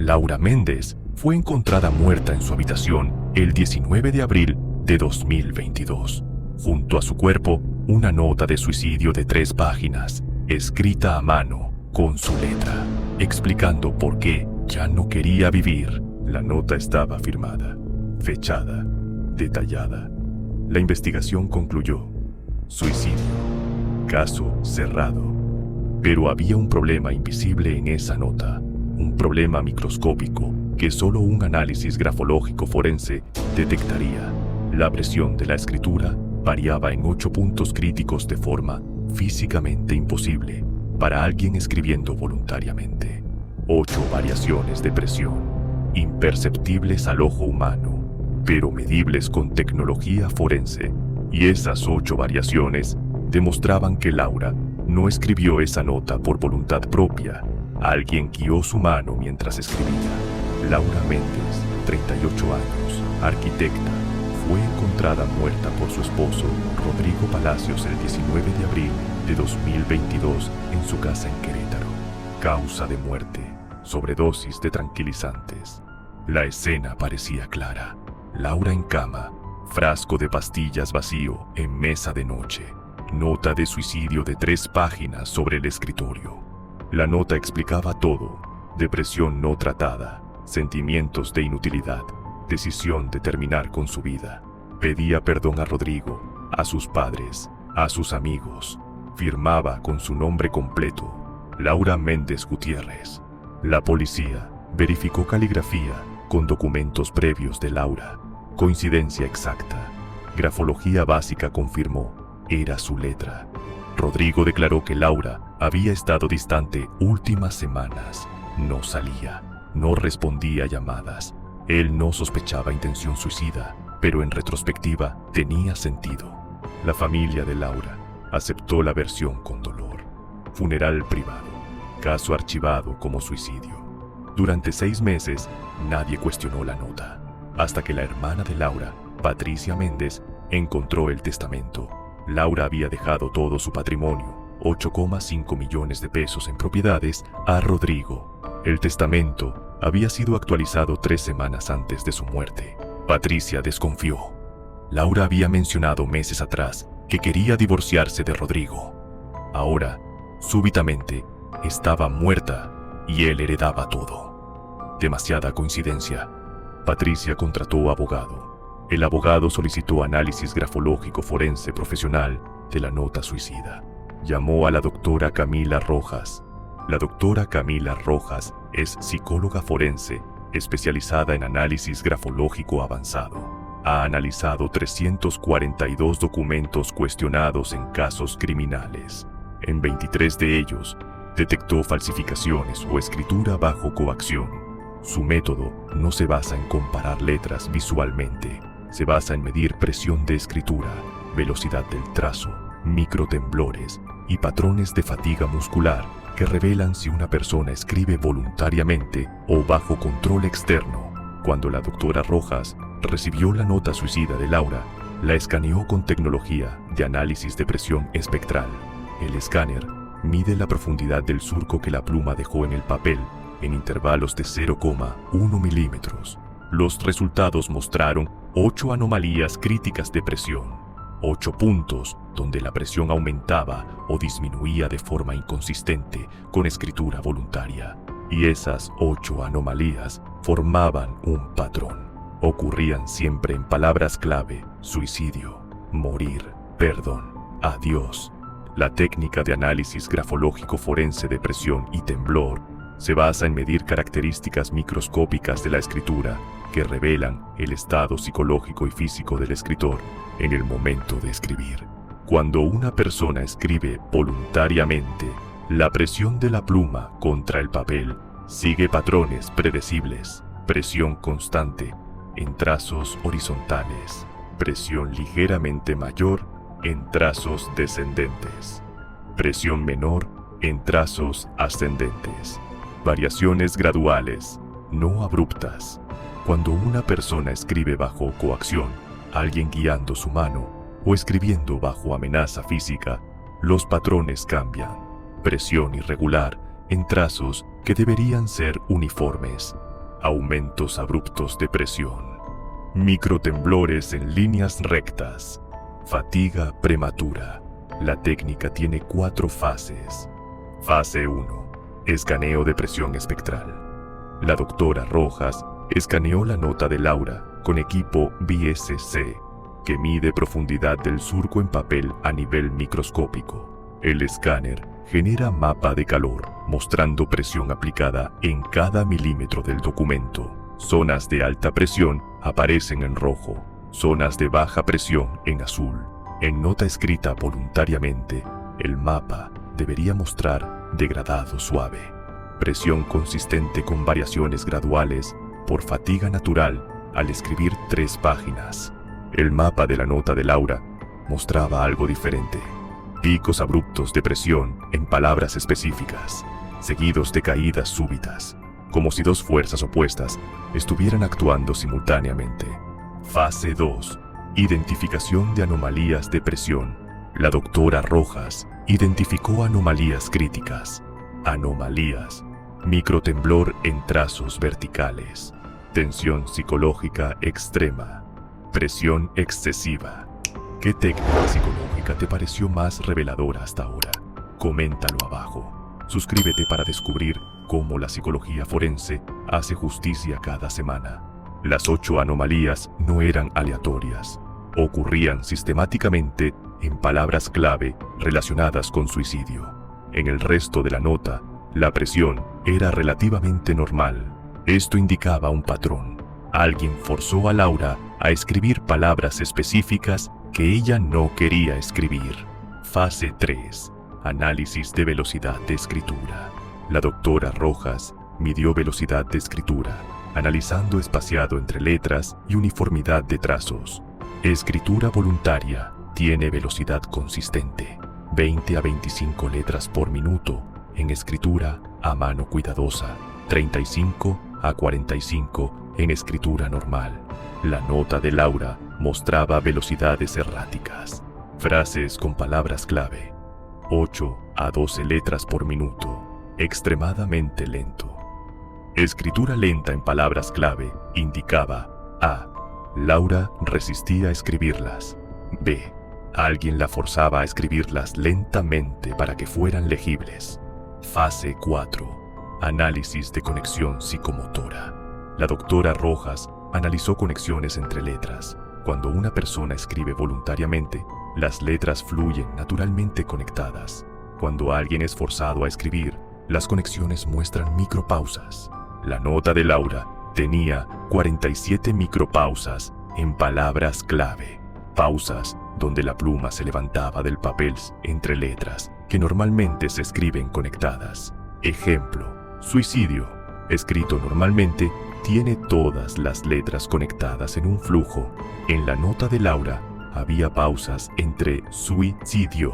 Laura Méndez fue encontrada muerta en su habitación el 19 de abril de 2022. Junto a su cuerpo, una nota de suicidio de 3 páginas, escrita a mano con su letra, explicando por qué ya no quería vivir. La nota estaba firmada, fechada, detallada. La investigación concluyó: suicidio, caso cerrado. Pero había un problema invisible en esa nota, un problema microscópico que solo un análisis grafológico forense detectaría. La presión de la escritura variaba en 8 puntos críticos de forma físicamente imposible para alguien escribiendo voluntariamente. 8 variaciones de presión, imperceptibles al ojo humano, pero medibles con tecnología forense. Y esas 8 variaciones demostraban que Laura no escribió esa nota por voluntad propia. Alguien guió su mano mientras escribía. Laura Méndez, 38 años, arquitecta, fue encontrada muerta por su esposo, Rodrigo Palacios, el 19 de abril de 2022 en su casa en Querétaro. Causa de muerte: sobredosis de tranquilizantes. La escena parecía clara. Laura en cama, frasco de pastillas vacío en mesa de noche. Nota de suicidio de 3 páginas sobre el escritorio. La nota explicaba todo: depresión no tratada, sentimientos de inutilidad, decisión de terminar con su vida. Pedía perdón a Rodrigo, a sus padres, a sus amigos. Firmaba con su nombre completo: Laura Méndez Gutiérrez. La policía verificó caligrafía con documentos previos de Laura. Coincidencia exacta. Grafología básica confirmó: era su letra. Rodrigo declaró que Laura había estado distante últimas semanas. No salía, no respondía a llamadas. Él no sospechaba intención suicida, pero en retrospectiva tenía sentido. La familia de Laura aceptó la versión con dolor. Funeral privado. Caso archivado como suicidio. Durante 6 meses, nadie cuestionó la nota, hasta que la hermana de Laura, Patricia Méndez, encontró el testamento. Laura había dejado todo su patrimonio, 8,5 millones de pesos en propiedades, a Rodrigo. El testamento había sido actualizado 3 semanas antes de su muerte. Patricia desconfió. Laura había mencionado meses atrás que quería divorciarse de Rodrigo. Ahora, súbitamente, estaba muerta y él heredaba todo. Demasiada coincidencia. Patricia contrató abogado. El abogado solicitó análisis grafológico forense profesional de la nota suicida. Llamó a la doctora Camila Rojas. La doctora Camila Rojas es psicóloga forense especializada en análisis grafológico avanzado. Ha analizado 342 documentos cuestionados en casos criminales. En 23 de ellos, detectó falsificaciones o escritura bajo coacción. Su método no se basa en comparar letras visualmente. Se basa en medir presión de escritura, velocidad del trazo, microtemblores y patrones de fatiga muscular que revelan si una persona escribe voluntariamente o bajo control externo. Cuando la doctora Rojas recibió la nota suicida de Laura, la escaneó con tecnología de análisis de presión espectral. El escáner mide la profundidad del surco que la pluma dejó en el papel en intervalos de 0,1 milímetros. Los resultados mostraron 8 anomalías críticas de presión, 8 puntos donde la presión aumentaba o disminuía de forma inconsistente con escritura voluntaria. Y esas 8 anomalías formaban un patrón. Ocurrían siempre en palabras clave: suicidio, morir, perdón, adiós. La técnica de análisis grafológico forense de presión y temblor se basa en medir características microscópicas de la escritura que revelan el estado psicológico y físico del escritor en el momento de escribir. Cuando una persona escribe voluntariamente, la presión de la pluma contra el papel sigue patrones predecibles: presión constante en trazos horizontales, presión ligeramente mayor en trazos descendentes, presión menor en trazos ascendentes, variaciones graduales, no abruptas. Cuando una persona escribe bajo coacción, alguien guiando su mano, o escribiendo bajo amenaza física, los patrones cambian. Presión irregular en trazos que deberían ser uniformes, aumentos abruptos de presión, microtemblores en líneas rectas, fatiga prematura. La técnica tiene 4 fases. Fase 1. Escaneo de presión espectral. La doctora Rojas escaneó la nota de Laura con equipo BSC, que mide profundidad del surco en papel a nivel microscópico. El escáner genera mapa de calor, mostrando presión aplicada en cada milímetro del documento. Zonas de alta presión aparecen en rojo, zonas de baja presión en azul. En nota escrita voluntariamente, el mapa debería mostrar degradado suave, presión consistente con variaciones graduales por fatiga natural al escribir 3 páginas. El mapa de la nota de Laura mostraba algo diferente. Picos abruptos de presión en palabras específicas, seguidos de caídas súbitas, como si 2 fuerzas opuestas estuvieran actuando simultáneamente. Fase 2. Identificación de anomalías de presión. La doctora Rojas identificó anomalías críticas. Anomalías: microtemblor en trazos verticales, tensión psicológica extrema, presión excesiva. ¿Qué técnica psicológica te pareció más reveladora hasta ahora? Coméntalo abajo. Suscríbete para descubrir cómo la psicología forense hace justicia cada semana. Las 8 anomalías no eran aleatorias. Ocurrían sistemáticamente en palabras clave relacionadas con suicidio. En el resto de la nota, la presión era relativamente normal. Esto indicaba un patrón. Alguien forzó a Laura a escribir palabras específicas que ella no quería escribir. Fase 3. Análisis de velocidad de escritura. La doctora Rojas midió velocidad de escritura, analizando espaciado entre letras y uniformidad de trazos. Escritura voluntaria tiene velocidad consistente, 20 a 25 letras por minuto. En escritura a mano cuidadosa, 35 a 45 en escritura normal. La nota de Laura mostraba velocidades erráticas. Frases con palabras clave, 8 a 12 letras por minuto, extremadamente lento. Escritura lenta en palabras clave indicaba A. Laura resistía a escribirlas. B. Alguien la forzaba a escribirlas lentamente para que fueran legibles. Fase 4. Análisis de conexión psicomotora. La doctora Rojas analizó conexiones entre letras. Cuando una persona escribe voluntariamente, las letras fluyen naturalmente conectadas. Cuando alguien es forzado a escribir, las conexiones muestran micropausas. La nota de Laura tenía 47 micropausas en palabras clave. Pausas donde la pluma se levantaba del papel entre letras que normalmente se escriben conectadas. Ejemplo: suicidio, escrito normalmente, tiene todas las letras conectadas en un flujo. En la nota de Laura había pausas entre suicidio,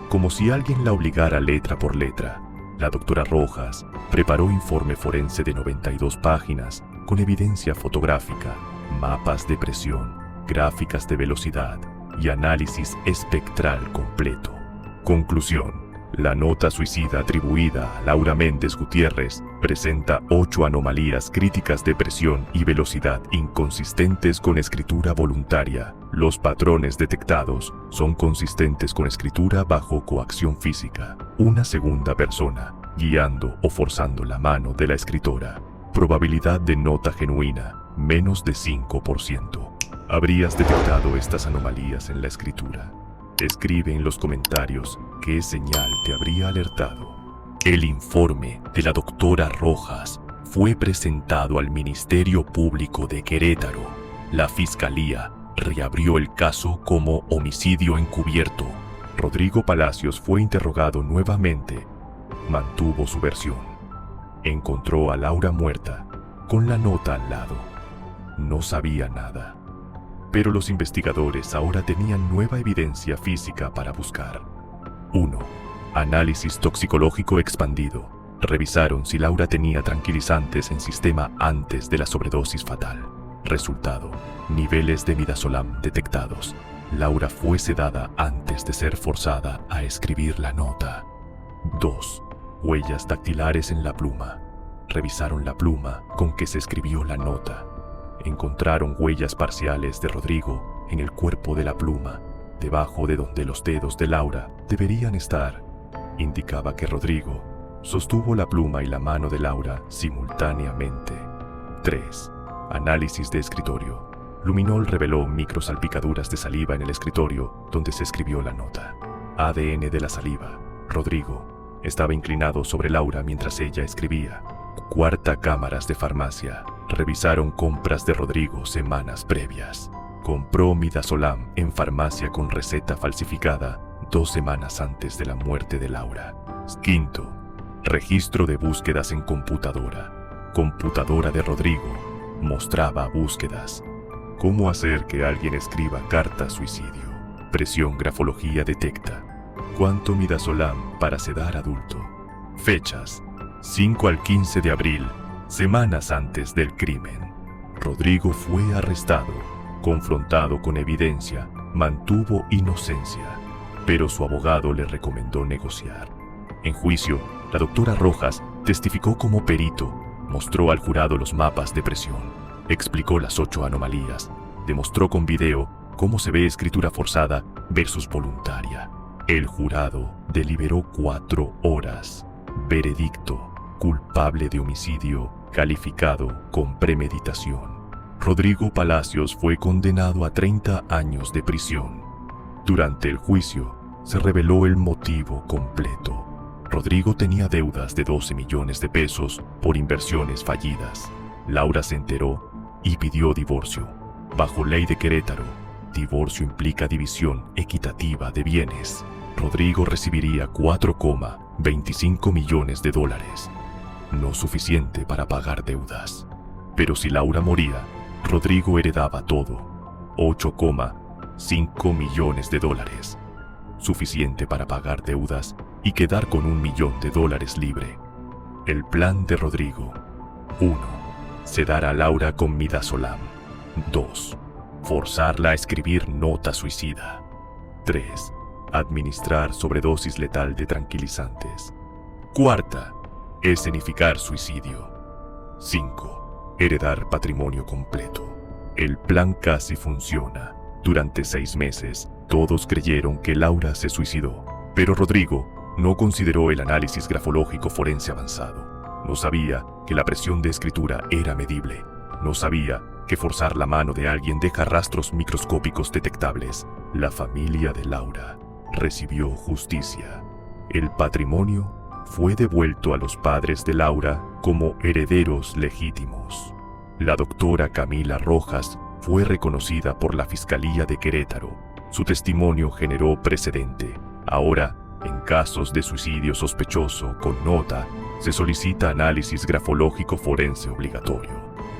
como si alguien la obligara letra por letra. La doctora Rojas preparó informe forense de 92 páginas con evidencia fotográfica, mapas de presión, gráficas de velocidad y análisis espectral completo. Conclusión: la nota suicida atribuida a Laura Méndez Gutiérrez presenta 8 anomalías críticas de presión y velocidad inconsistentes con escritura voluntaria. Los patrones detectados son consistentes con escritura bajo coacción física, una segunda persona, guiando o forzando la mano de la escritora. Probabilidad de nota genuina, menos de 5%. ¿Habrías detectado estas anomalías en la escritura? Escribe en los comentarios qué señal te habría alertado. El informe de la doctora Rojas fue presentado al Ministerio Público de Querétaro. La Fiscalía reabrió el caso como homicidio encubierto. Rodrigo Palacios fue interrogado nuevamente. Mantuvo su versión. Encontró a Laura muerta, con la nota al lado. No sabía nada. Pero los investigadores ahora tenían nueva evidencia física para buscar. 1. Análisis toxicológico expandido. Revisaron si Laura tenía tranquilizantes en sistema antes de la sobredosis fatal. Resultado: niveles de midazolam detectados. Laura fue sedada antes de ser forzada a escribir la nota. 2. Huellas dactilares en la pluma. revisaron la pluma con que se escribió la nota. Encontraron huellas parciales de Rodrigo en el cuerpo de la pluma, debajo de donde los dedos de Laura deberían estar. Indicaba que Rodrigo sostuvo la pluma y la mano de Laura simultáneamente. 3. Análisis de escritorio. Luminol reveló microsalpicaduras de saliva en el escritorio donde se escribió la nota. ADN de la saliva. Rodrigo estaba inclinado sobre Laura mientras ella escribía. Cuarta, cámaras de farmacia. Revisaron compras de Rodrigo semanas previas. Compró midazolam en farmacia con receta falsificada 2 semanas antes de la muerte de Laura. Quinto, registro de búsquedas en computadora. Computadora de Rodrigo mostraba búsquedas. ¿Cómo hacer que alguien escriba carta suicidio? Presión grafología detecta. ¿Cuánto midazolam para sedar adulto? Fechas: 5 al 15 de abril, semanas antes del crimen. Rodrigo fue arrestado, confrontado con evidencia, mantuvo inocencia, pero su abogado le recomendó negociar. En juicio, la doctora Rojas testificó como perito, mostró al jurado los mapas de presión, explicó las 8 anomalías, demostró con video cómo se ve escritura forzada versus voluntaria. El jurado deliberó 4 horas. Veredicto: culpable de homicidio calificado con premeditación. Rodrigo Palacios fue condenado a 30 años de prisión. Durante el juicio, se reveló el motivo completo. Rodrigo tenía deudas de 12 millones de pesos por inversiones fallidas. Laura se enteró y pidió divorcio. Bajo ley de Querétaro, divorcio implica división equitativa de bienes. Rodrigo recibiría 4,25 millones de dólares. No suficiente para pagar deudas. Pero si Laura moría, Rodrigo heredaba todo. 8,5 millones de dólares. Suficiente para pagar deudas y quedar con $1 millón libre. El plan de Rodrigo: 1. Sedar a Laura con midazolam. 2. Forzarla a escribir nota suicida. 3. Administrar sobredosis letal de tranquilizantes. 4. Escenificar suicidio. 5. Heredar patrimonio completo. El plan casi funciona. Durante 6 meses, todos creyeron que Laura se suicidó, pero Rodrigo no consideró el análisis grafológico forense avanzado. No sabía que la presión de escritura era medible. No sabía que forzar la mano de alguien deja rastros microscópicos detectables. La familia de Laura recibió justicia. El patrimonio fue devuelto a los padres de Laura como herederos legítimos. La doctora Camila Rojas fue reconocida por la Fiscalía de Querétaro. Su testimonio generó precedente. Ahora, en casos de suicidio sospechoso con nota, se solicita análisis grafológico forense obligatorio.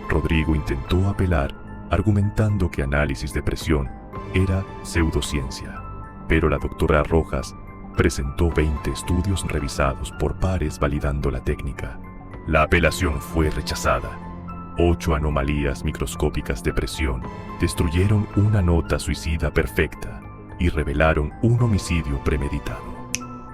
Rodrigo intentó apelar, argumentando que análisis de presión era pseudociencia, pero la doctora Rojas presentó 20 estudios revisados por pares validando la técnica. La apelación fue rechazada. 8 anomalías microscópicas de presión destruyeron una nota suicida perfecta y revelaron un homicidio premeditado.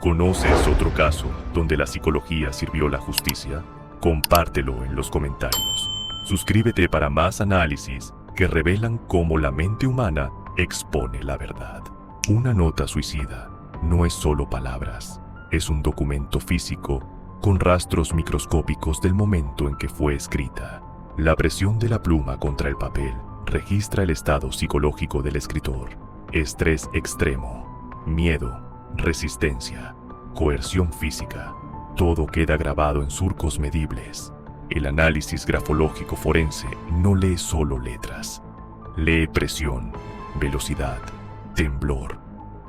¿Conoces otro caso donde la psicología sirvió la justicia? Compártelo en los comentarios. Suscríbete para más análisis que revelan cómo la mente humana expone la verdad. Una nota suicida no es solo palabras, es un documento físico con rastros microscópicos del momento en que fue escrita. La presión de la pluma contra el papel registra el estado psicológico del escritor: estrés extremo, miedo, resistencia, coerción física. Todo queda grabado en surcos medibles. El análisis grafológico forense no lee solo letras. Lee presión, velocidad, temblor,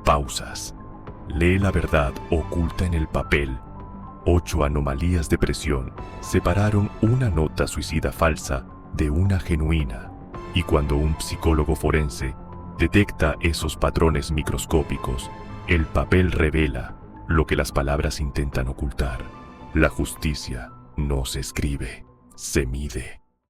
pausas. Lee la verdad oculta en el papel. 8 anomalías de presión separaron una nota suicida falsa de una genuina. Y cuando un psicólogo forense detecta esos patrones microscópicos, el papel revela lo que las palabras intentan ocultar. La justicia no se escribe, se mide.